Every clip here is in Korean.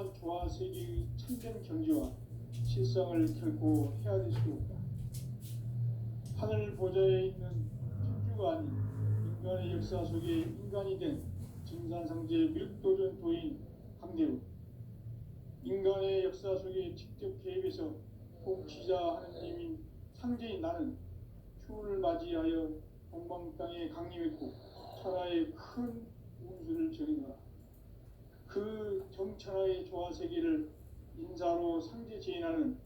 이러한 조화 세계의 참된 경지와 실상을 결코 헤아릴 수 없다. 하늘 보좌에 있는 천주가 아닌 인간의 역사 속에 인간이 된 증산상제 미륵도전 도인 강대우, 인간의 역사 속에 직접 개입해서 통치자 하느님인 상제인 나는 추운을 맞이하여 동방 땅에 강림했고 천하의 큰 운수를 전이노라. 그 정천하의 조화 세계를 인사로 상제 제인하는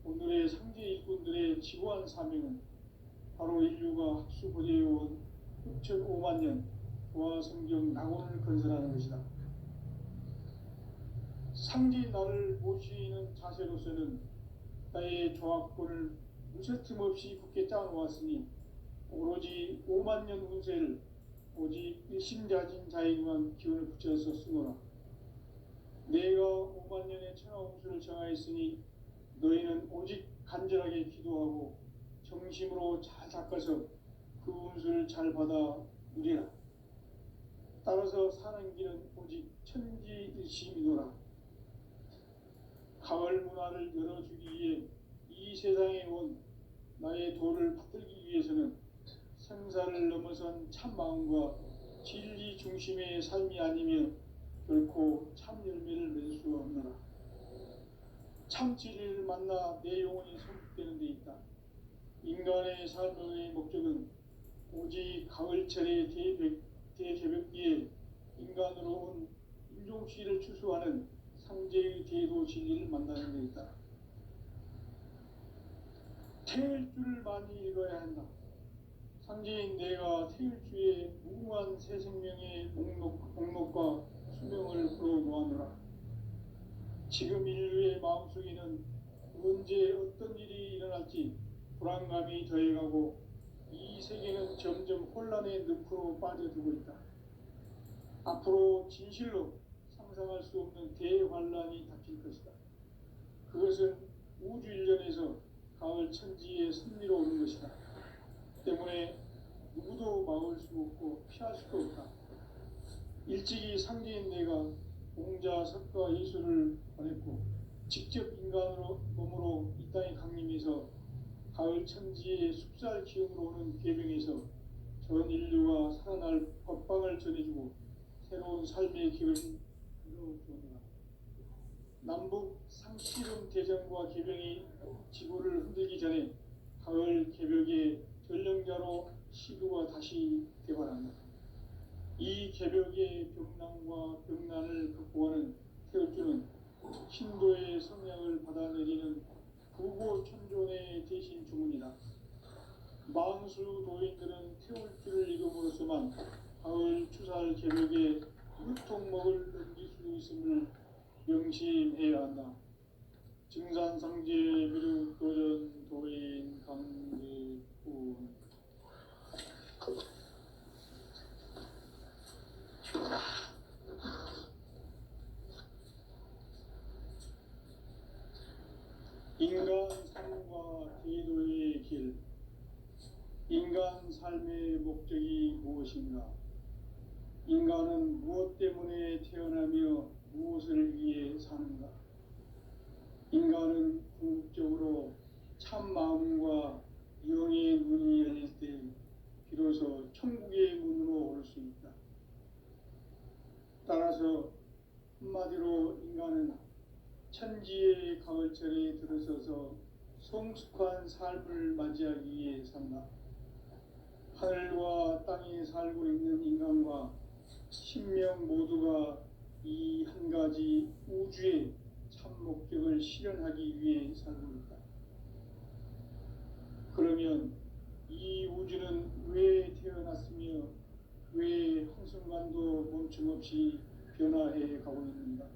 오늘의 상제 일꾼들의 지고한 사명은 바로 인류가 학수고대해온 6,500만 년 조화 성경 낙원을 건설하는 것이다. 상제인 나를 모시는 자세로서는 나의 조합권을 무쇠틈 없이 굳게 짜놓았으니 오로지 5만 년 운세를 오직 일심자진 자에게만 기운을 붙여서 쓰노라. 내가 5만 년의 천하 운수를 정하였으니 너희는 오직 간절하게 기도하고 정심으로 잘 닦아서 그 운수를 잘 받아 누리라. 따라서 사는 길은 오직 천지일심이노라. 가을 문화를 열어주기 위해 이 세상에 온 나의 도를 받들기 위해서는 생사를 넘어선 참 마음과 진리 중심의 삶이 아니면 결코 참 열매를 맺을 수 없노라. 참 진리를 만나 내 영혼이 성숙되는 데 있다. 인간의 삶의 목적은 오직 가을철의 대개벽기에 인간으로 온 인종시를 추수하는 상제의 대도 진리를 만나는 데 있다. 태일주를 많이 읽어야 한다. 상제인 내가 태일주의 무궁한 새 생명의 목록과 수명을 풀어놓아노라. 지금 인류의 마음속에는 언제 어떤 일이 일어날지 불안감이 더해가고 이 세계는 점점 혼란의 늪으로 빠져들고 있다. 앞으로 진실로 상상할 수 없는 대환란이 닥칠 것이다. 그것은 우주 일련에서 가을 천지의 섭리로 오는 것이다. 때문에 누구도 막을 수 없고 피할 수도 없다. 일찍이 상제인 내가 공자, 석가, 예수를 보냈고 직접 인간으로 몸으로 이 땅에 강림해서 가을 천지의 숲살 기운으로 오는 계명에서 전 인류가 살아날 법방을 전해주고 새로운 삶의 길을 열어주었노라. 남북 상씨름 대전과 계병이 지구를 흔들기 전에 가을 개벽의 전령자로 시구가 다시 개발한다. 이 개벽의 병난과 병난을 극복하는 태울주는 신도의 성향을 받아내리는 부고천존의 대신 주문이다. 망수 도인들은 태울주를 읽음으로써만 가을 추살 개벽의 유통목을 넘길 수 있음을 명심해야 한다. 증산상제 미륵도전 도인 강대훈. 인간 삶과 제도의 길. 인간 삶의 목적이 무엇인가? 인간은 무엇 때문에 태어나며 무엇을 위해 사는가? 인간은 궁극적으로 참 마음과 영의 문이 열릴 때 비로소 천국의 문으로 올 수 있다. 따라서 한마디로 인간은 천지의 가을철에 들어서서 성숙한 삶을 맞이하기 위해 산다. 하늘과 땅에 살고 있는 인간과 신명 모두가 이 한 가지 우주의 참 목적을 실현하기 위해 살고 있다. 그러면 이 우주는 왜 태어났으며 왜 한순간도 멈춤없이 변화해 가고 있는가?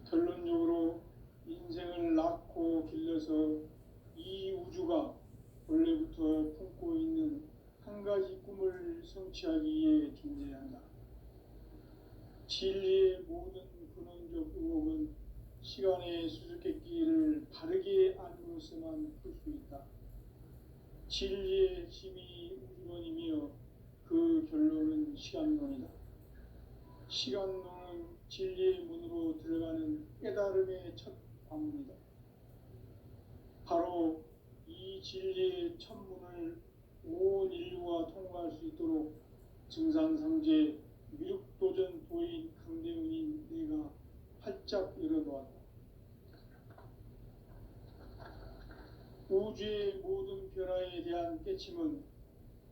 결론적으로 인생을 낳고 길러서 이 우주가 원래부터 품고 있는 한 가지 꿈을 성취하기 위해 존재한다. 진리의 모든 근원적 의혹은 시간의 수수께끼를 바르게 알므로서만 풀 수 있다. 진리의 핵심이 우주론이며 그 결론은 시간론이다. 시간론은 진리의 문으로 들어가는 깨달음의 첫 관문이다. 바로 이 진리의 첫 문을 온 인류가 통과할 수 있도록 증산상제 미륵도전 도인 강대훈인 내가 활짝 열어놓았다. 우주의 모든 변화에 대한 깨침은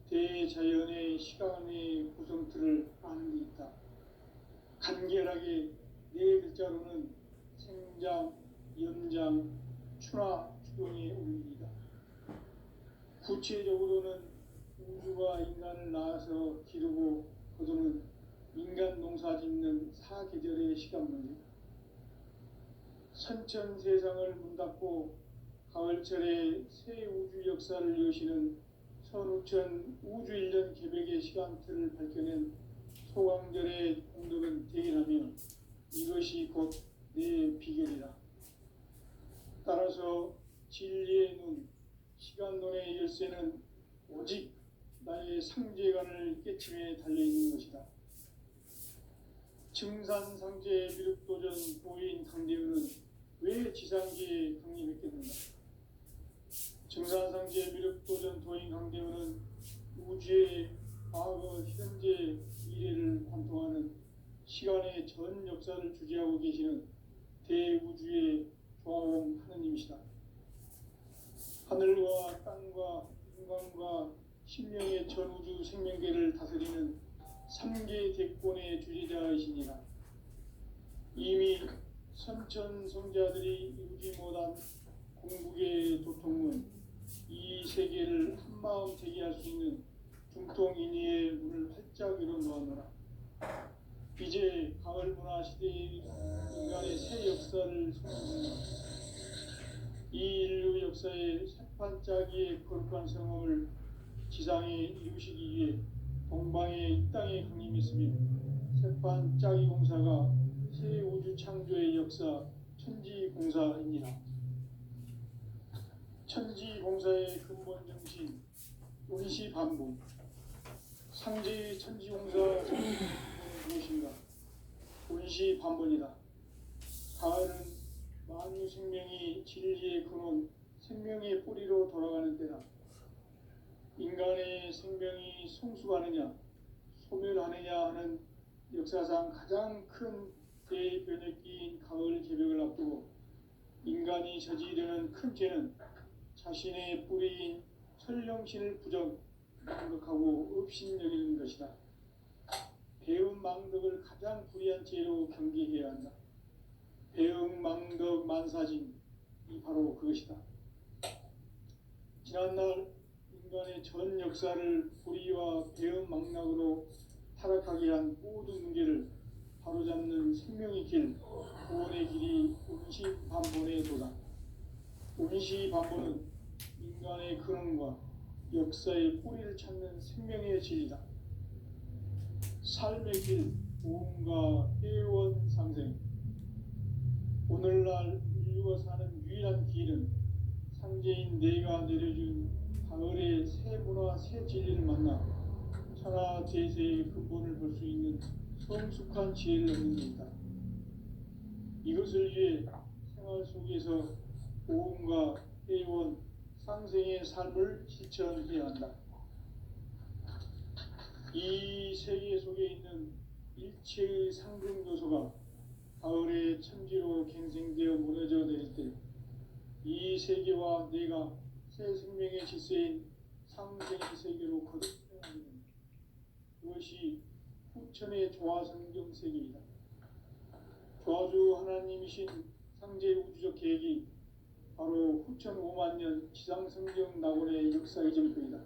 대자연의 시간의 구성틀을 아는 데 있다. 간결하게 네 글자로는 생장, 연장, 추나 추동의 원리이다. 구체적으로는 우주가 인간을 낳아서 기르고 거두는 인간 농사 짓는 사계절의 시간문이다. 선천 세상을 문닫고 가을철에 새 우주 역사를 여시는 선우천 우주 1년 계백의 시간틀을 밝혀낸 소강절의 공덕은 대견하며 이것이 곧 내 비결이라. 따라서 진리의 눈, 시간론의 열쇠는 오직 나의 상제관을 깨침에 달려있는 것이다. 증산상제 미륵도전 도인 강대훈은 왜 지상계에 강림했겠는가? 증산상제 미륵도전 도인 강대훈은 우주의 과거, 현재, 미래를 관통하는 시간의 전 역사를 주재하고 계시는 대우주의 조화원 하느님이시다. 하늘과 땅과 인간과 신명의 전우주 생명계를 다스리는 3계 대권의 주재자이시니라. 이미 선천성자들이 이루지 못한 궁극의 도통은 이 세계를 한마음 되게 할 수 있는 중통인의의 문을 활짝 열어놓았노라. 이제 가을 문화 시대의 인간의 새 역사를 선언한다. 이 인류 역사의 새판짜기의 거룩한 성험을 지상에 이루시기 위해 동방의 이 땅에 강림했으며 새판짜기 공사가 새 우주 창조의 역사 천지공사입니다. 천지공사의 근본 정신 운시반복. 상제의 천지공사 정신은 무엇인가? 운시반복이다. 가을은 만유 생명이 진리의 근원, 생명의 뿌리로 돌아가는 때다. 인간의 생명이 성숙하느냐, 소멸하느냐 하는 역사상 가장 큰 대변혁기인 가을 개벽을 앞두고 인간이 저지르는 큰 죄는 자신의 뿌리인 천령신을 망덕하고 업신여기는 것이다. 배움 망덕을 가장 불의한 죄로 경계해야 한다. 배움 망덕 만사진이 바로 그것이다. 지난날 인간의 전 역사를 불의와 배움 망락으로 타락하게 한 모든 문제를 바로잡는 생명의 길, 구원의 길이 운시반본의 도다. 운시반본은 인간의 근원과 역사의 뿌리를 찾는 생명의 진리다. 삶의 길, 보험과 회원 상생. 오늘날 인류가 사는 유일한 길은 상제인 내가 내려준 가을의 새 문화, 새 진리를 만나 천하 제세의 근본을 볼 수 있는 성숙한 지혜를 얻는 것이다. 이것을 위해 생활 속에서 보험과 회원, 상생의 삶을 실천해야 한다. 이 세계 속에 있는 일체의 상승 요소가 가을의 천지로 갱생되어 무너져 내릴 때 이 세계와 내가 새 생명의 질서인 상생의 세계로 거듭나게 된다. 그것이 후천의 조화성경 세계이다. 조화주 하나님이신 상제 우주적 계획이 바로 후천 5만 년 지상성경 낙원의 역사 이전표이다.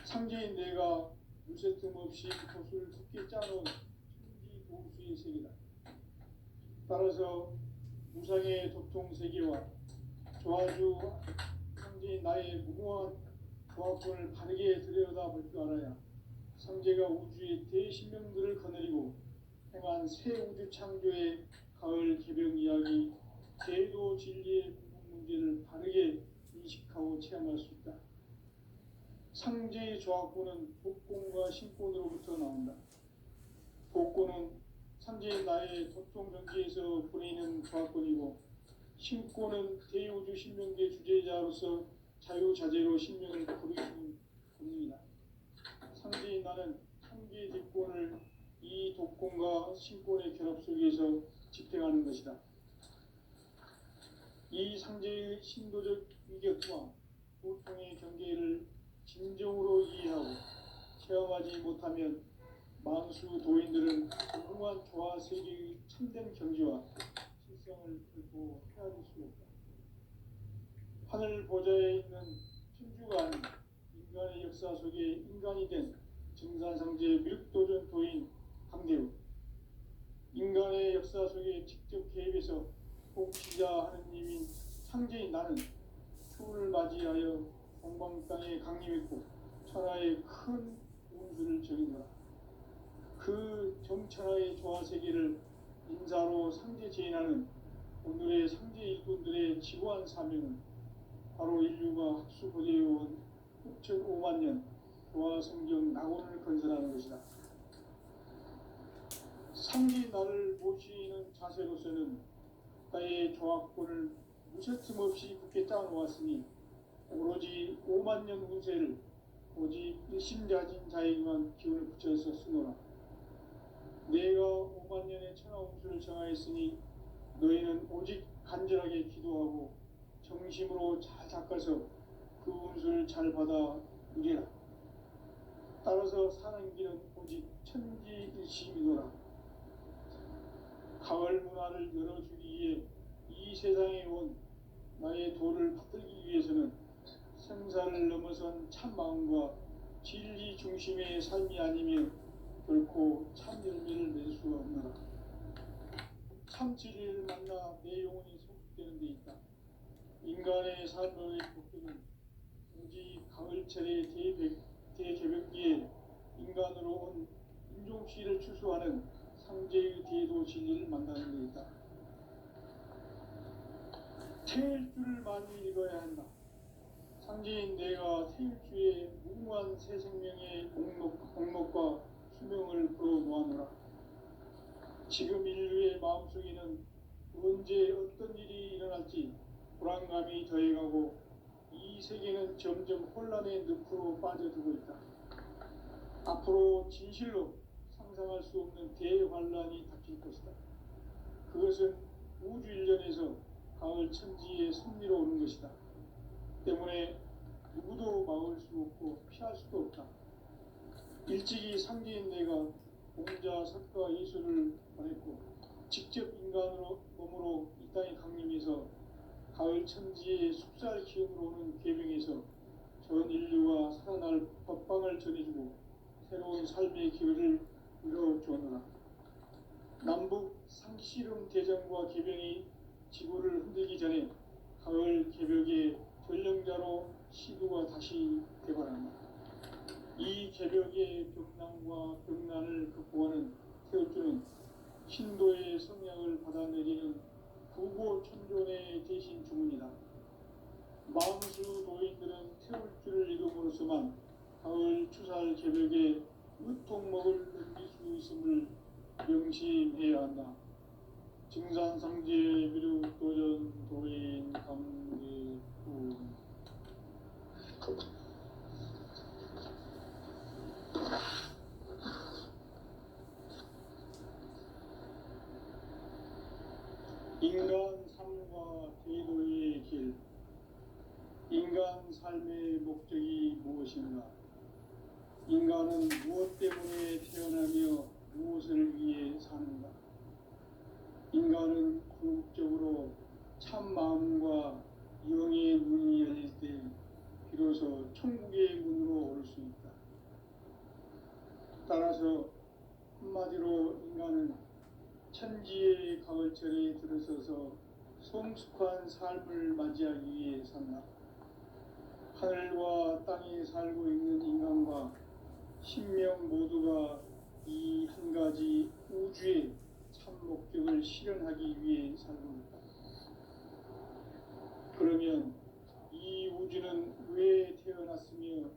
상제인 내가 무쇠 틈 없이 돛을 깊게 짜놓은 천지 보수의 세계다. 따라서 무상의 도통 세계와 조화주 상제인 나의 무모한 조화권을 바르게 들여다볼 줄 알아야 상제가 우주의 대신명들을 거느리고 행한 새 우주 창조의 가을 개벽 이야기, 제도 진리의 궁극 문제를 바르게 인식하고 체험할 수 있다. 상제의 조화권은 복권과 신권으로부터 나온다. 복권은 삼재인 나의 도통 경지에서 보내는 조합권이고 신권은 대우주 신명계 주제자로서 자유자재로 신명을 부르시는 권입니다. 상재인 나는 삼계 대권을 이 독권과 신권의 결합 속에서 집행하는 것이다. 이 상재의 신도적 위격과 보통의 경계를 진정으로 이해하고 체험하지 못하면 만수 도인들은 무궁한 조화 세계의 참된 경지와 실성을 결코 헤아릴 수 없다. 하늘 보좌에 있는 천주가 아닌 인간의 역사 속에 인간이 된 정산상제 미륵도전 도인 강대우, 인간의 역사 속에 직접 개입해서 복지자 하느님인 상제인 나는 추운을 맞이하여 동방 땅에 강림했고 천하의 큰 운수를 적인노라. 그 정천하의 조화세계를 인사로 상제 제인하는 오늘의 상제 일꾼들의 지고한 사명은 바로 인류가 학수 보재해온 6,500만 년 조화성경 낙원을 건설하는 것이다. 상제인 나를 모시는 자세로서는 나의 조합권을 무쇠틈 없이 굳게 짜놓았으니 오로지 5만 년 운세를 오직 일심자진 자에게만 기운을 붙여서 쓰노라. 내가 5만 년의 천하 운수를 정하였으니 너희는 오직 간절하게 기도하고 정심으로 잘 닦아서 그 운수를 잘 받아 누리라. 따라서 사는 길은 오직 천지일심이노라. 가을 문화를 열어주기 위해 이 세상에 온 나의 도를 받들기 위해서는 생사를 넘어선 참마음과 진리 중심의 삶이 아니면 결코 참 열매를 낼 수가 없노라. 참 진리를 만나 내 영혼이 소속되는 데 있다. 인간의 삶의 복들은 오직 가을철의 대개벽기에 인간으로 온 인종시를 추수하는 상제의 대도 진리를 만나는 데 있다. 태일주를 많이 읽어야 한다. 상제인 내가 태일주의 무궁한 새 생명의 공목과 수명을 풀어놓아노라. 지금 인류의 마음속에는 언제 어떤 일이 일어날지 불안감이 더해가고 이 세계는 점점 혼란의 늪으로 빠져들고 있다. 앞으로 진실로 상상할 수 없는 대환란이 닥칠 것이다. 그것은 우주 일련에서 가을 천지의 섭리로 오는 것이다. 때문에 누구도 막을 수 없고 피할 수도 없다. 일찍이 상제인 내가 공자, 석가, 예수를 보냈고 직접 인간으로 몸으로 이 땅에 강림해서 가을 천지의 숲살 기운으로 오는 계명에서 전 인류가 살아날 법방을 전해주고 새로운 삶의 기회를 이뤄주었노라. 남북 상씨름 대전과 개병이 지구를 흔들기 전에 가을 개벽의 전령자로 시두가 다시 개발한다. 이 개벽의 벽난과 벽난을 극복하는 태울주는 신도의 성약을 받아내리는 구고천존의 대신 주문이다. 마음수 노인들은 태울주를 읽음으로써만 가을 추살 개벽에 의통목을 넘길 수 있음을 명심해야 한다. 증산상제 미륵도전 도인 감개군. 인간 삶과 대도의 길. 인간 삶의 목적이 무엇인가? 인간은 무엇 때문에 태어나며 무엇을 위해 사는가? 인간은 궁극적으로 참 마음과 영의 문이 열릴 때 비로소 천국의 문으로 올 수 있다. 따라서 한마디로 인간은 천지의 가을철에 들어서서 성숙한 삶을 맞이하기 위해 산다. 하늘과 땅에 살고 있는 인간과 신명 모두가 이 한 가지 우주의 참 목적을 실현하기 위해 살고 있다. 그러면 이 우주는 왜 태어났으며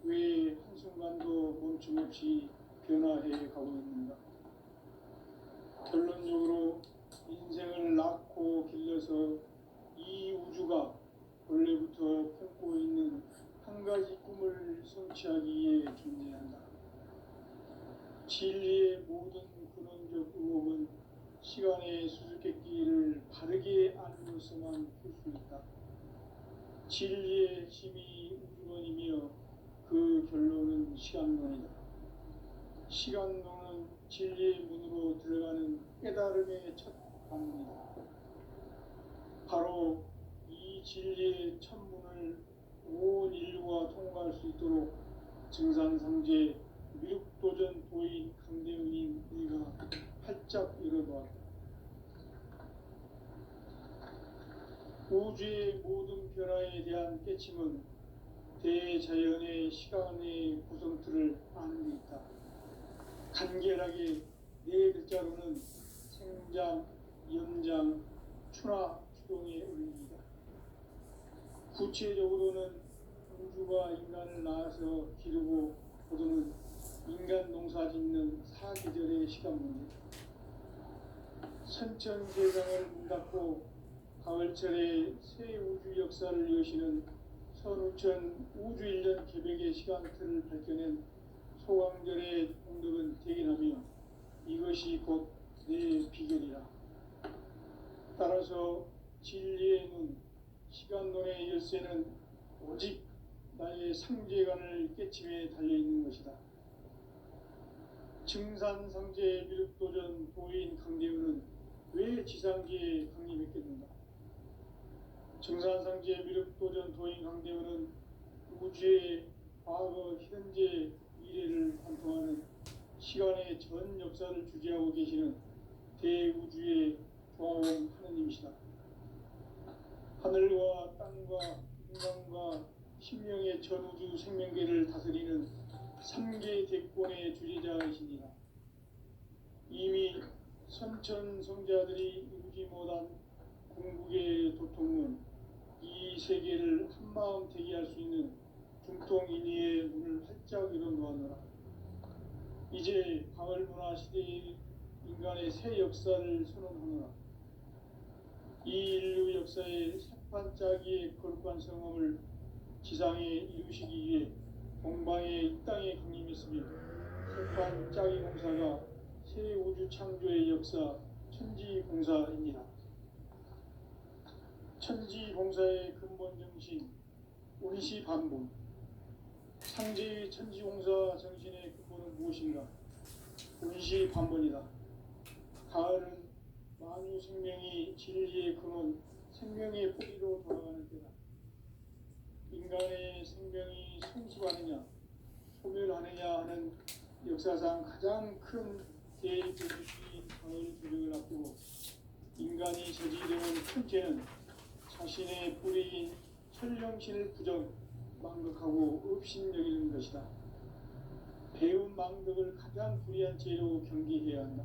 왜 한순간도 멈춤없이 변화해 가고 있는가? 결론적으로 인생을 낳고 길러서 이 우주가 원래부터 품고 있는 한 가지 꿈을 성취하기 위해 존재한다. 진리의 모든 근원적 의혹은 시간의 수수께끼를 바르게 알고서만 풀 수 있다. 진리의 핵심이 우주론이며 그 결론은 시간론이다. 시간론은 진리의 문으로 들어가는 깨달음의 첫 방문이다. 바로 이 진리의 첫 문을 온 인류가 통과할 수 있도록 증산상제 미륵도전 도인 강대웅이 우리가 활짝 열어놓았다. 우주의 모든 변화에 대한 깨침은 대자연의 시간의 구성틀을 아는 데 있다. 간결하게 네 글자로는 생장, 연장, 추나 추동의 원리이다. 구체적으로는 우주가 인간을 낳아서 기르고 거두는 인간 농사 짓는 사계절의 시간 문제. 선천 세상을 문 닫고 가을철에 새 우주 역사를 여시는 선우천 우주 1년 개백의 시간틀을 밝혀낸 소강절의 공덕은 대견하며 이것이 곧 내 비결이라. 따라서 진리의 눈, 시간론의 열쇠는 오직 나의 상제관을 깨침에 달려있는 것이다. 증산상제 미륵도전 도인 강대우는 왜 지상계에 강림했겠는가? 증산상제 미륵도전 도인 강대우는 우주의 과거, 현재, 미래를 관통하는 시간의 전 역사를 주재하고 계시는 대우주의 조화원 하느님이시다. 하늘과 땅과 인간과 신명의 전우주 생명계를 다스리는 3개 대권의 주재자이시니라. 이미 선천성자들이 이루지 못한 궁극의 도통은 이 세계를 한마음 되게 할 수 있는 중통인의의 문을 활짝 열어놓았노라. 이제 가을문화 시대의 인간의 새 역사를 선언하노라. 이 인류 역사의 새판짜기의 거룩한 성험을 지상에 이루시기 위해 동방의 이 땅에 강림했으며 새판짜기 공사가 새 우주 창조의 역사 천지공사입니다. 천지공사의 근본 정신 운시반본. 상제의 천지공사 정신의 근본은 무엇인가? 운시반본이다. 가을은 만유 생명이 진리의 근원, 생명의 뿌리로 돌아가는 때다. 인간의 생명이 성숙하느냐, 소멸하느냐 하는 역사상 가장 큰 대조주인 가을 조력을 앞두고 인간이 저지르는 큰 죄는 자신의 뿌리인 천령신을 망극하고 업신여기는 것이다. 배움 망덕을 가장 불의한 죄로 경계해야 한다.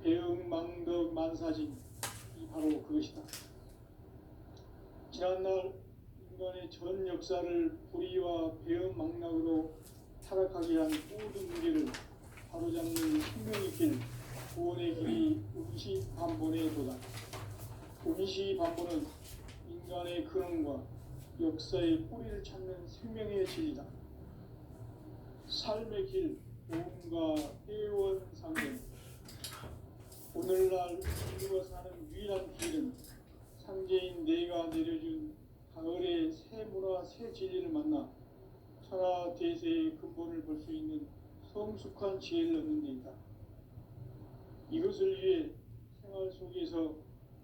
배움 망덕 만사진이 바로 그것이다. 지난날 인간의 전 역사를 불의와 배움 망락으로 타락하게 한 모든 문제를 바로잡는 생명의 길, 구원의 길이 운시반본의 도다. 운시반본은 인간의 근원과 역사의 뿌리를 찾는 생명의 진리다. 삶의 길, 도움과 회원상경. 오늘날 인류가 사는 유일한 길은 상제인 내가 내려준 가을의 새 문화, 새 진리를 만나 천하 대세의 근본을 볼 수 있는 성숙한 지혜를 얻는 데 있다. 이것을 위해 생활 속에서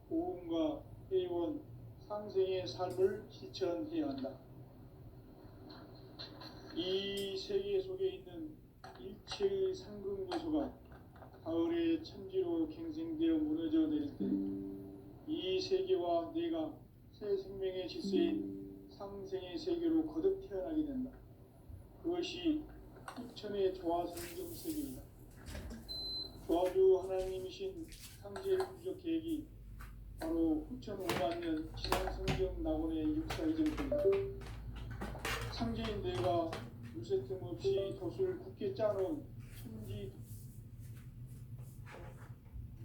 보험과 회원, 상생의 삶을 실천해야 한다. 이 세계 속에 있는 일체의 상극 요소가 가을의 천지로 갱생되어 무너져 내릴 때 이 세계와 내가 새 생명의 질서인 상생의 세계로 거듭 태어나게 된다. 그것이 후천의 조화성경 세계이다. 조화주 하나님이신 상제 우주적 계획이 바로 후천 5만 년 지상성경 낙원의 역사 이전입니다. 상제인 내가 무쇠 틈 없이 돛을 굳게 짜놓은 천지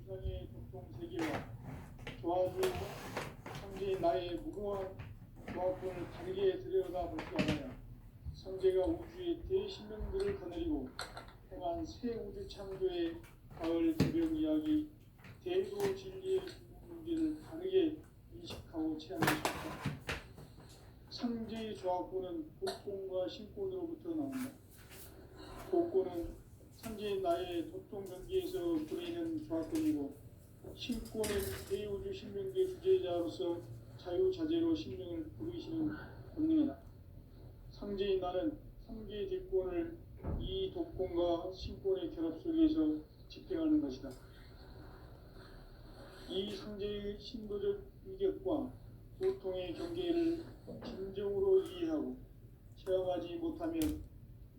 이상의 도통 세계와 조화주 성제인 나의 무궁한 조합권을 다르게 들여다볼 줄 알아야 성제가 우주의 대신명들을 거느리고 행한 새 우주 창조의 가을 개벽 이야기, 대도 진리의 문제를 다르게 인식하고 체험할 수 있다. 상제의 조합권은 복권과 신권으로부터 나온다. 복권은 상제인 나의 도통 경계에서 부리는 조합권이고, 신권은 대우주 신명계 주제자로서 자유자재로 신명을 부르시는 권능이다. 상제인 나는 상제의 대권을 이 독권과 신권의 결합 속에서 집행하는 것이다. 이 상제의 신도적 위격과 도통의 경계를 진정으로 이해하고 체험하지 못하면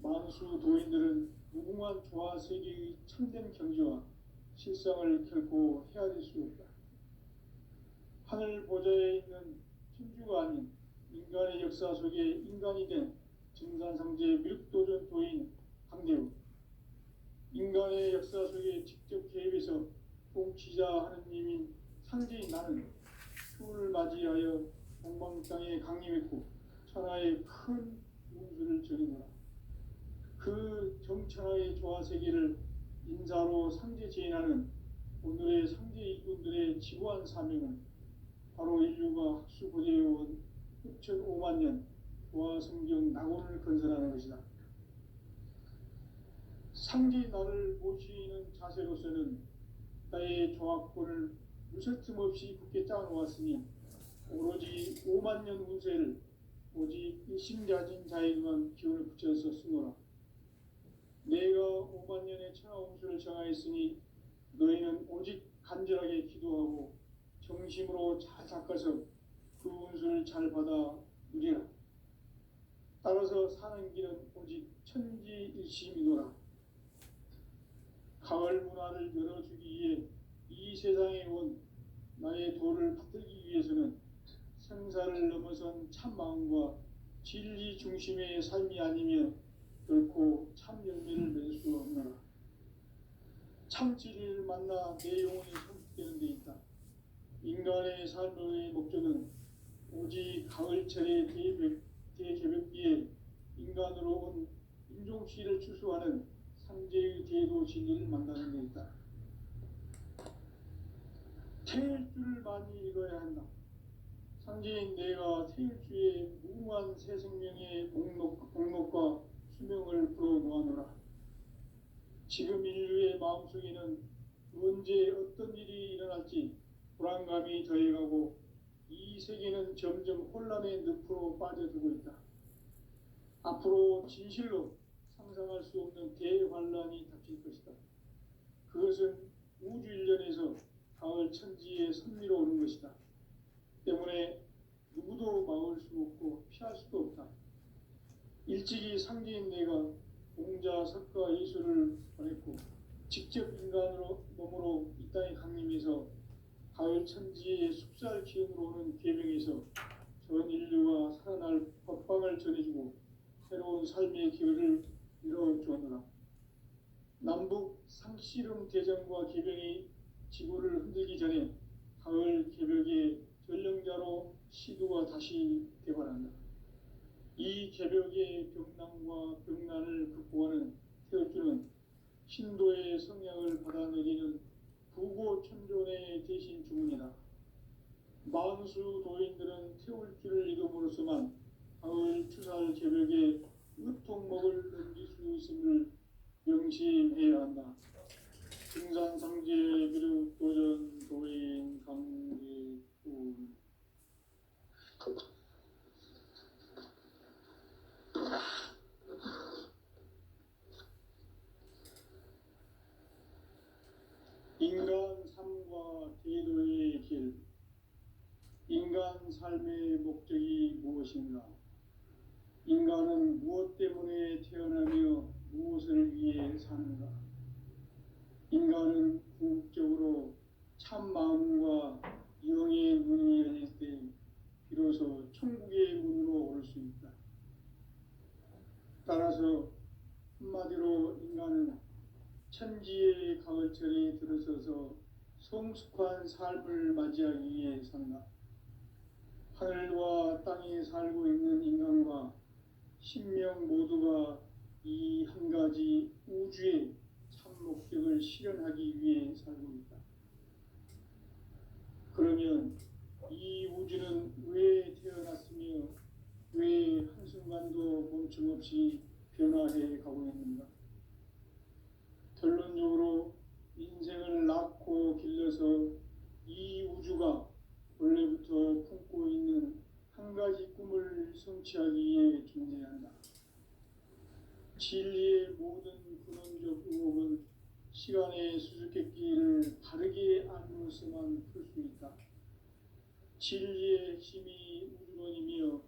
만수 도인들은 무궁한 조화 세계의 참된 경지와 실상을 결코 헤아릴 수 없다. 하늘 보좌에 있는 천주가 아닌 인간의 역사 속에 인간이 된 증산상제 밀도전 도인 강대우, 인간의 역사 속에 직접 개입해서 통치자 하느님인 상제인 나는 추을 맞이하여 동방땅에 강림했고 천하의 큰 운수를 전이노라. 그 정천하의 조화세계를 인사로 상제 제인하는 오늘의 상제 일꾼들의 지구한 사명은 바로 인류가 학수고대해온 6,500만 년 조화성경 낙원을 건설하는 것이다. 상제 나를 모시는 자세로서는 나의 조합권을 무설틈 없이 굳게 짜놓았으니 오로지 5만 년 운세를 오직 일심자진 자에게만 기운을 붙여서 쓰노라. 내가 5만 년의 천하 운수를 정하였으니 너희는 오직 간절하게 기도하고 정심으로 잘 닦아서 그 운수를 잘 받아 누리라. 따라서 사는 길은 오직 천지일심이노라. 가을 문화를 열어주기 위해 이 세상에 온 나의 도를 받들기 위해서는 생사를 넘어선 참마음과 진리 중심의 삶이 아니면 결코 참 열매를 맺을 수 없노라. 참 진리를 만나 내 영혼이 성숙되는 데 있다. 인간의 삶의 목적은 오직 가을철의 대개벽기에 인간으로 온 인종씨를 추수하는 상제의 대도 진리를 만나는 데 있다. 태일주를 많이 읽어야 한다. 상제인 내가 태일주의 무궁한 새 생명의 목록과 수명을 풀어놓아노라. 지금 인류의 마음속에는 언제 어떤 일이 일어날지 불안감이 더해가고 이 세계는 점점 혼란의 늪으로 빠져들고 있다. 앞으로 진실로 상상할 수 없는 대환란이 닥칠 것이다. 그것은 우주 일련에서 가을 천지에 선미로 오는 것이다. 때문에 누구도 막을 수 없고 피할 수도 없다. 일찍이 상제인 내가 공자, 석가, 예수를 보냈고 직접 인간으로 몸으로 이 땅에 강림해서 가을 천지의 숲살 기운으로 오는 계명에서 전 인류가 살아날 법방을 전해주고 새로운 삶의 기회를 이뤄주었노라. 남북 상씨름 대전과 계병이 지구를 흔들기 전에 가을 개벽의 전령자로 시도가 다시 개발한다. 이 개벽의 병난과 병난을 극복하는 태엽주는 신도의 성향을 받아들이는 부고천존의 대신 주문이다. 만수 도인들은 태울주를 이름으로서만 가을 추살 개벽의 의통목을 넘길 수 있음을 명심해야 한다. 등산상제 비록 도전 도인 강기훈. 인간 삶과 대도의 길. 인간 삶의 목적이 무엇인가? 인간은 무엇 때문에 태어나며 무엇을 위해 사는가? 인간은 궁극적으로 참 마음과 영의 문이 열릴 때 비로소 천국의 문으로 오를 수 있다. 따라서 한마디로 인간은 천지의 가을철에 들어서서 성숙한 삶을 맞이하기 위해 산다. 하늘과 땅에 살고 있는 인간과 신명 모두가 이 한 가지 우주의 참 목적을 실현하기 위해 살고 있다. 그러면 이 우주는 왜 태어났으며 왜 한순간도 멈춤없이 변화해 가고 있는가? 결론적으로 인생을 낳고 길러서 이 우주가 원래부터 품고 있는 한 가지 꿈을 성취하기 위해 존재한다. 진리의 모든 근원적 의혹은 시간의 수수께끼를 바르게 알므로서만 풀 수 있다. 진리의 핵심이 우주론이며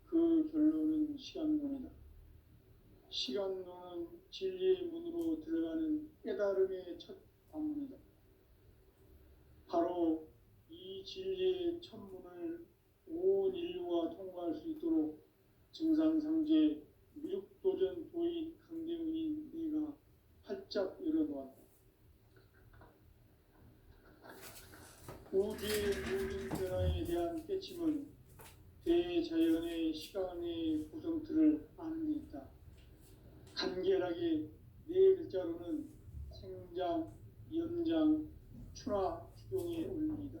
그 결론은 시간론이다. 시간론은 진리의 문으로 들어가는 깨달음의 첫 관문이다. 바로 이 진리의 첫 문을 온 인류가 통과할 수 있도록 증산상제 미륵도전 도인 강대훈인 내가 활짝 열어놓았다. 우주의 모든 변화에 대한 깨침은 대자연의 시간의 구성틀을 아는 데 있다. 간결하게 네 글자로는 생장, 연장, 추나 추동의 원리이다.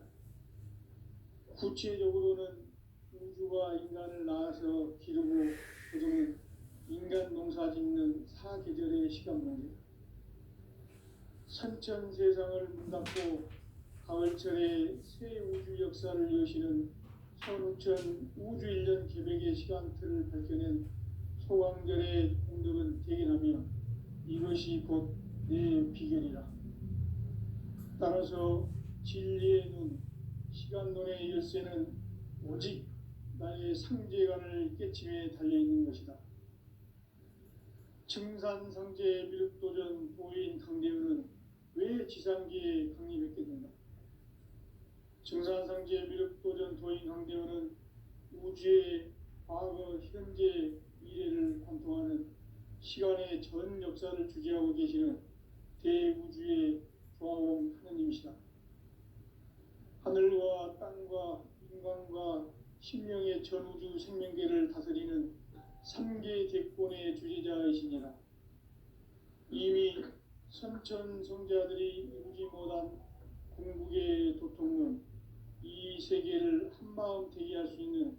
구체적으로는 우주가 인간을 낳아서 기르고 거두는 인간 농사 짓는 사계절의 시간 문제. 선천 세상을 문 닫고 가을철에 새 우주 역사를 여시는 선우천 우주 1년 계획의 시간틀을 밝혀낸 소강절의 공덕은 대견하며 이것이 곧 내 비결이라. 따라서 진리의 눈, 시간론의 열쇠는 오직 나의 상제관을 깨침에 달려있는 것이다. 증산상제 미륵도전 도인 강대훈은 왜 지상계에 강림했겠는가? 증산상제 미륵도전 도인 강대훈은 우주의 과거, 현재, 미래를 관통하는 시간의 전 역사를 주재하고 계시는 대우주의 조화원 하느님이시다. 하늘과 땅과 인간과 신명의 전우주 생명계를 다스리는 3계 대권의 주재자이시니라. 이미 선천 성자들이 이루지 못한 궁극의 도통론, 이 세계를 한마음 대기할 수 있는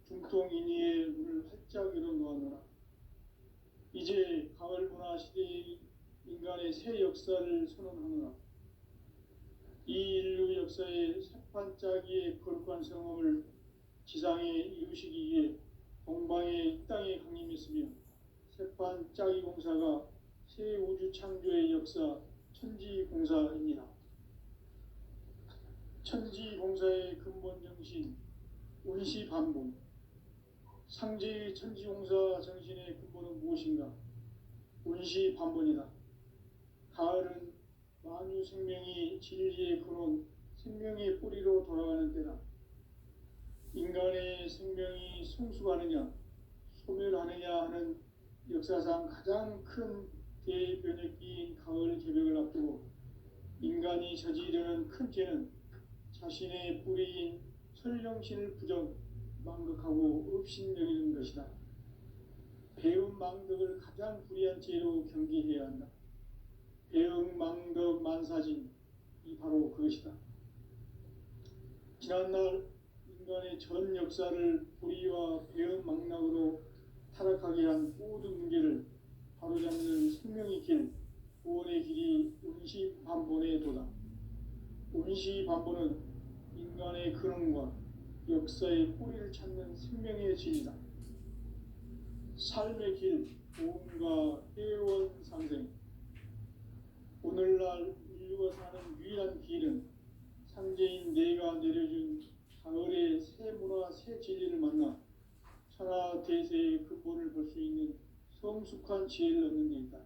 중통인의의 문을 활짝 열어놓았노라. 이제 가을 문화 시대의 인간의 새 역사를 선언하노라. 이 인류 역사의 새판짜기의 거룩한 성험을 지상에 이루시기 위해 동방의 이 땅에 강림했으며 새판짜기 공사가 새 우주 창조의 역사 천지공사입니다. 천지공사의 근본 정신 운시반복. 상제의 천지공사 정신의 근본은 무엇인가? 운시반복이다. 가을은 만유 생명이 진리의 근원, 생명의 뿌리로 돌아가는 때다. 인간의 생명이 성숙하느냐, 소멸하느냐 하는 역사상 가장 큰 대변혁기인 가을 개벽을 앞두고 인간이 저지르는 큰 죄는 자신의 뿌리인 설령신을 부정, 망극하고 업신여기는 것이다. 배운 망덕을 가장 불의한 죄로 경계해야 한다. 배응 망덕 만사진, 이 바로 그것이다. 지난날 인간의 전 역사를 불의와 배응 망락으로 타락하게 한 모든 문제를 바로잡는 생명의 길, 구원의 길이 운시반본의 도다. 운시반본은 인간의 근원과 역사의 뿌리를 찾는 생명의 진이다. 삶의 길, 보험과 회원 상생. 오늘날 인류가 사는 유일한 길은 상제인 내가 내려준 가을의 새 문화, 새 진리를 만나 천하 대세의 근본을 볼 수 있는 성숙한 지혜를 얻는 데 있다.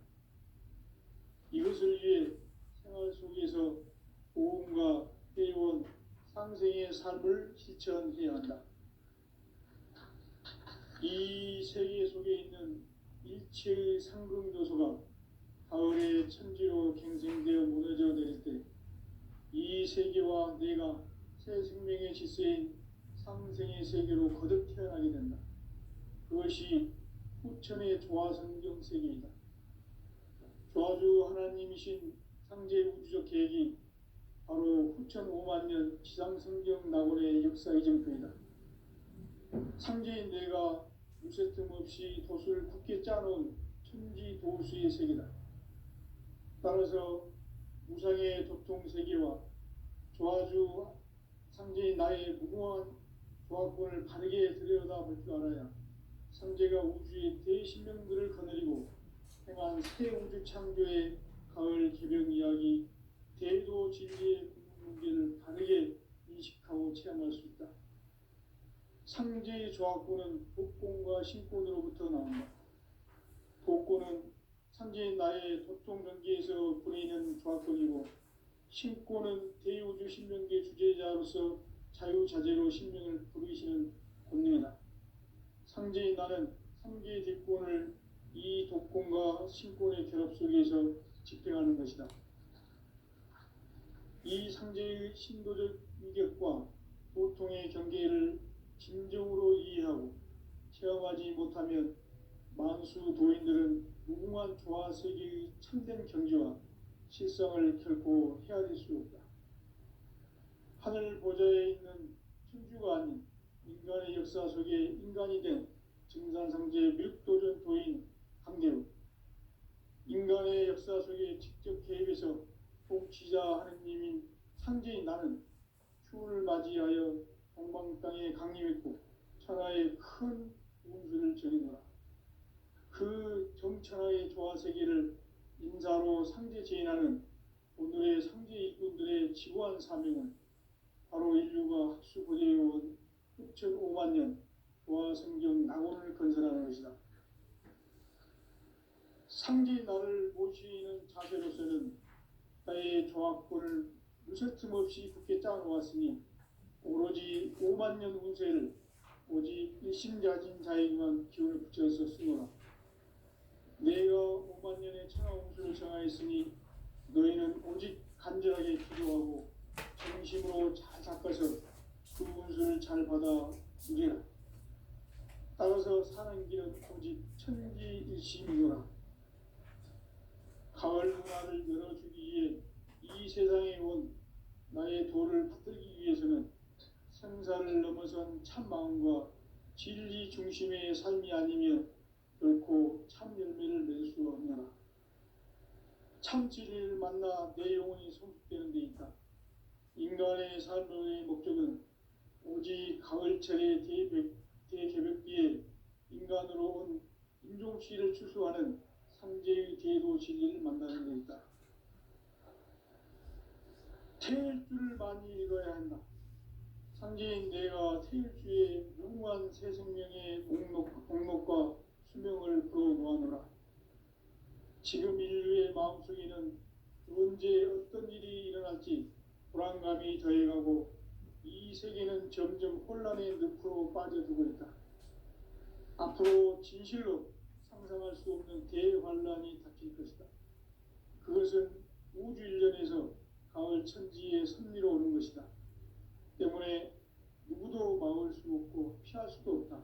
이것을 위해 생활 속에서 보험과 회원, 상생의 삶을 실천해야 한다. 이 세계 속에 있는 일체의 상승 요소가 가을의 천지로 갱생되어 무너져 내릴 때 이 세계와 내가 새 생명의 질서인 상생의 세계로 거듭 태어나게 된다. 그것이 후천의 조화성경 세계이다. 조화주 하나님이신 상제 우주적 계획이 바로 후천 5만 년 지상성경 낙원의 역사 이정표이다. 상제인 내가 무쇠틈 없이 도수를 굳게 짜놓은 천지 도수의 세계다. 따라서 무상의 도통 세계와 조화주 상제인 나의 무궁한 조화권을 바르게 들여다볼 줄 알아야 상제가 우주의 대신명들을 거느리고 행한 새 우주 창조의 가을 개벽 이야기 대도 진리의 궁극문제를 바르게 인식하고 체험할 수 있다. 상제의 조화권은 복권과 신권으로부터 나온다. 복권은 상제인 나의 도통 경계에서 부리는 조화권이고, 신권은 대우주 신명계 주제자로서 자유자재로 신명을 부르시는 권능이다. 상제인 나는 상계의 대권을 이 독권과 신권의 결합 속에서 집행하는 것이다. 이 상제의 신도적 위격과 보통의 경계를 진정으로 이해하고 체험하지 못하면 만수 도인들은 무궁한 조화 세계의 참된 경지와 실성을 결코 헤아릴 수 없다. 하늘 보좌에 있는 천주가 아닌 인간의 역사 속에 인간이 된 증산상제 밀도전 도인 강대우, 인간의 역사 속에 직접 개입해서 통치자 하느님인 상제인 나는 추운을 맞이하여 동방 땅에 강림했고 천하의 큰 운수를 전해노라. 그 정천하의 조화 세계를 인사로 상제 제인하는 오늘의 상제 일꾼들의 지고한 사명은 바로 인류가 학수고대해온 후천 5만 년 조화 성경 낙원을 건설하는 것이다. 상제인 나를 모시는 자세로서는 나의 조화권을 무쇠틈 없이 굳게 짜놓았으니 오로지 5만 년 운세를 오직 일심자진 자에게만 기운을 붙여서 쓰노라. 내가 5만 년의 천하 운수를 정하였으니 너희는 오직 간절하게 기도하고 정심으로 잘 닦아서 그 운수를 잘 받아 누리라. 따라서 사는 길은 오직 천지일심이노라. 가을 문화를 열어주기 위해 이 세상에 온 나의 도를 붙들기 위해서는 생사를 넘어선 참 마음과 진리 중심의 삶이 아니면 결코 참 열매를 맺을 수 없느라. 참 진리를 만나 내 영혼이 성숙되는 데 있다. 인간의 삶의 목적은 오직 가을철의 대개벽기에 인간으로 온 인종씨를 추수하는 상제의 대도 진리를 만나는 데 있다. 태일주를 많이 읽어야 한다. 상제인 내가 태일주의 무궁한 새 생명의 목록과 수명을 풀어놓아노라. 지금 인류의 마음속에는 언제 어떤 일이 일어날지 불안감이 더해가고 이 세계는 점점 혼란의 늪으로 빠져들고 있다. 앞으로 진실로 상상할 수 없는 대환란이 닥칠 것이다. 그것은 우주 일련에서 가을 천지의 섭리로 오는 것이다. 때문에 누구도 막을 수 없고 피할 수도 없다.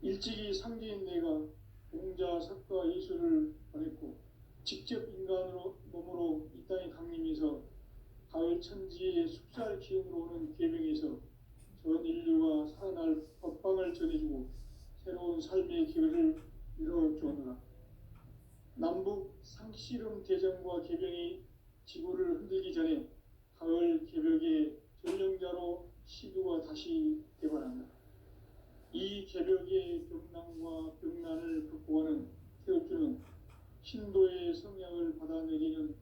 일찍이 상제인 내가 공자, 석가, 예수를 보냈고 직접 인간으로 몸으로 이 땅에 강림해서 가을 천지의 숙살 기운으로 오는 계명에서 전 인류가 살아날 법방을 전해주고 새로운 삶의 기회를 이뤄주었노라. 남북 상씨름 대전과 개병이 지구를 흔들기 전에 가을 개벽의 전령자로 시두가 다시 개발한다. 이 개벽의 병난과 병난을 극복하는 태엽주는 신도의 성향을 받아내리는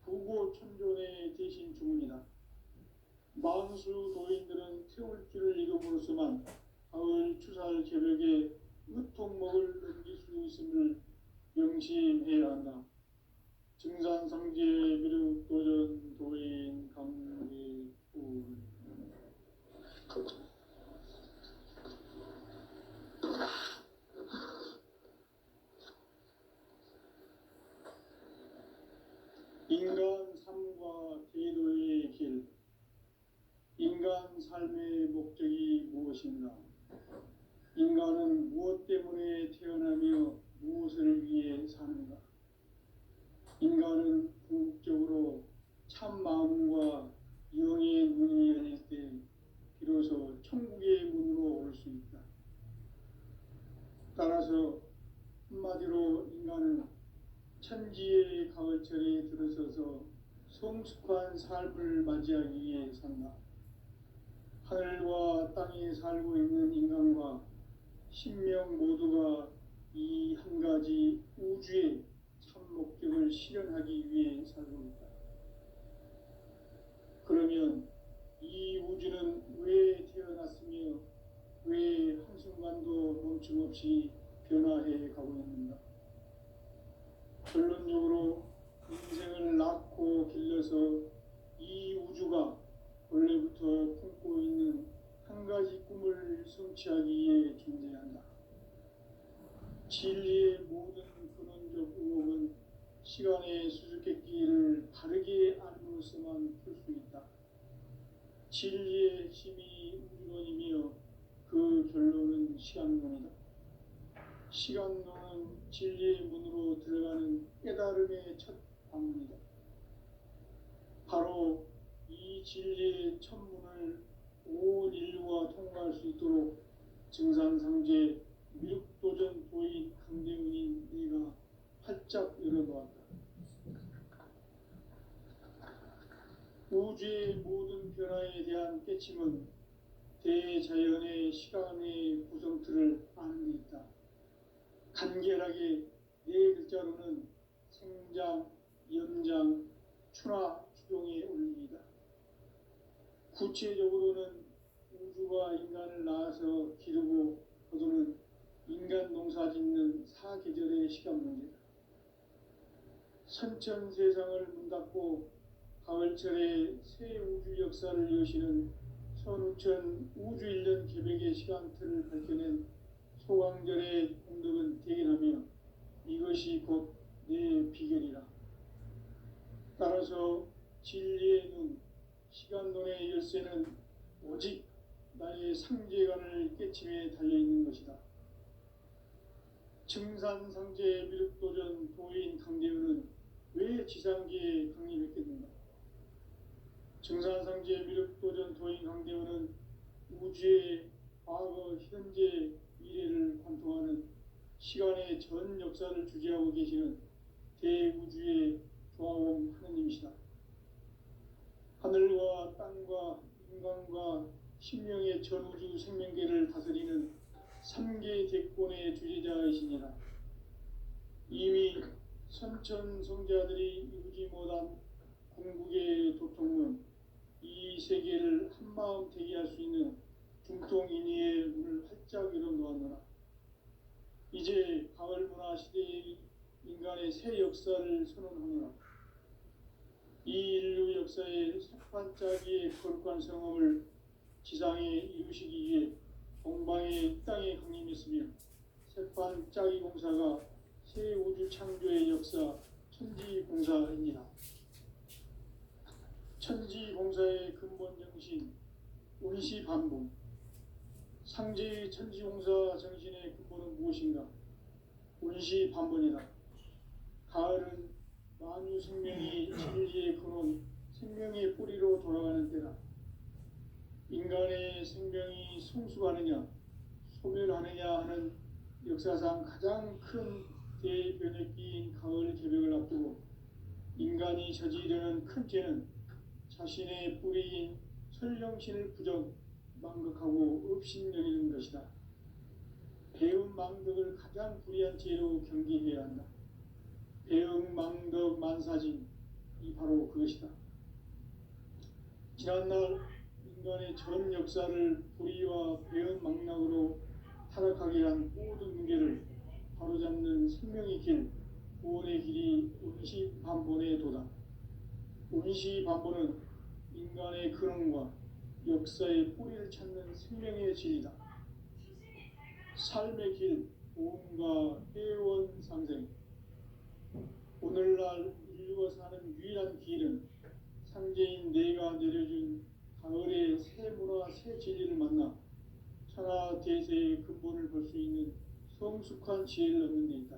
부고천존의 대신 주문이다. 만수 도인들은 태울주를 이름으로서만 가을 추살 개벽의 으통목을 넘길 수 있음을 명심해야 한다. 증산상제 미륵도전 도인 강리울 인간 삶과 제도의 진정한 삶의 목적이 무엇인가? 인간은 무엇 때문에 태어나며 무엇을 위해 사는가? 인간은 궁극적으로 참 마음과 영의 눈이 열릴 때 비로소 천국의 문으로 올 수 있다. 따라서 한마디로 인간은 천지의 가을철에 들어서서 성숙한 삶을 맞이하기 위해 산다. 하늘과 땅에 살고 있는 인간과 신명 모두가 이 한 가지 우주의 참 목적을 실현하기 위해 살고 있다. 그러면 이 우주는 왜 태어났으며 왜 한순간도 멈춤없이 변화해 가고 있는가? 결론적으로 인생을 낳고 길러서 이 우주가 원래부터 품고 있는 한 가지 꿈을 성취하기 위해 존재한다. 진리의 모든 근원적 의혹은 시간의 수수께끼를 바르게 알므로서만 풀 수 있다. 진리의 핵심이 우주론이며 그 결론은 시간론이다. 시간론은 진리의 문으로 들어가는 깨달음의 첫 방문이다. 바로 이 진리의 첫 문을 온 인류가 통과할 수 있도록 증산상제 미륵도전 도인 강대훈인 내가 활짝 열어놓았다. 우주의 모든 변화에 대한 깨침은 대자연의 시간의 구성틀을 아는 데 있다. 간결하게 네 글자로는 생장, 연장, 추나 추동의 원리이다. 구체적으로는 우주가 인간을 낳아서 기르고 거두는 인간 농사 짓는 사계절의 시간 문제다. 선천세상을 문 닫고 가을철에 새 우주 역사를 여시는 선우천 우주일년 계백의 시간틀을 밝혀낸 소강절의 공덕은 대견하며 이것이 곧 내 비결이라. 따라서 진리의 눈, 시간론의 열쇠는 오직 나의 상제관을 깨침에 달려있는 것이다. 증산상제 미륵도전 도인 강대훈은 왜 지상계에 강림했겠는가? 증산상제 미륵도전 도인 강대훈은 우주의 과거, 현재, 미래를 관통하는 시간의 전 역사를 주재하고 계시는 대우주의 조화원 하느님이시다. 하늘과 땅과 인간과 신명의 전우주 생명계를 다스리는 3개 대권의 주재자이시니라. 이미 선천성자들이 이루지 못한 궁극의 도통문, 이 세계를 한마음 되게 할 수 있는 중통인의의 문을 활짝 열어놓았노라. 이제 가을 문화 시대의 인간의 새 역사를 선언하노라. 이 인류 역사의 색반짝이의 거룩한 성험을 지상에 이루시기 위해 동방의 땅에 강림했으며 색반짝이 공사가 새 우주 창조의 역사 천지공사입니다. 천지공사의 근본 정신 운시반복. 상제의 천지공사 정신의 근본은 무엇인가? 운시반복이다. 가을은 만유 생명이 진리의 근원, 생명의 뿌리로 돌아가는 때다. 인간의 생명이 성숙하느냐, 소멸하느냐 하는 역사상 가장 큰 대변혁기인 가을 개벽을 앞두고 인간이 저지르는 큰 죄는 자신의 뿌리인 설령신을 부정, 망극하고 업신여기는 것이다. 배움 망덕을 가장 불의한 죄로 경계해야 한다. 배움 망덕 만사진, 이 바로 그것이다. 지난날 인간의 전 역사를 불의와 배움 망락으로 타락하게 한 모든 문제를 바로잡는 생명의 길, 구원의 길이 운시반본의 도다. 운시반본은 인간의 근원과 역사의 뿌리를 찾는 생명의 진리다. 삶의 길, 보험과 회원 상생. 오늘날 인류가 사는 유일한 길은 상제인 내가 내려준 가을의 새 문화 진리를 만나 천하 대세의 근본을 볼 수 있는 성숙한 지혜를 얻는 데 있다.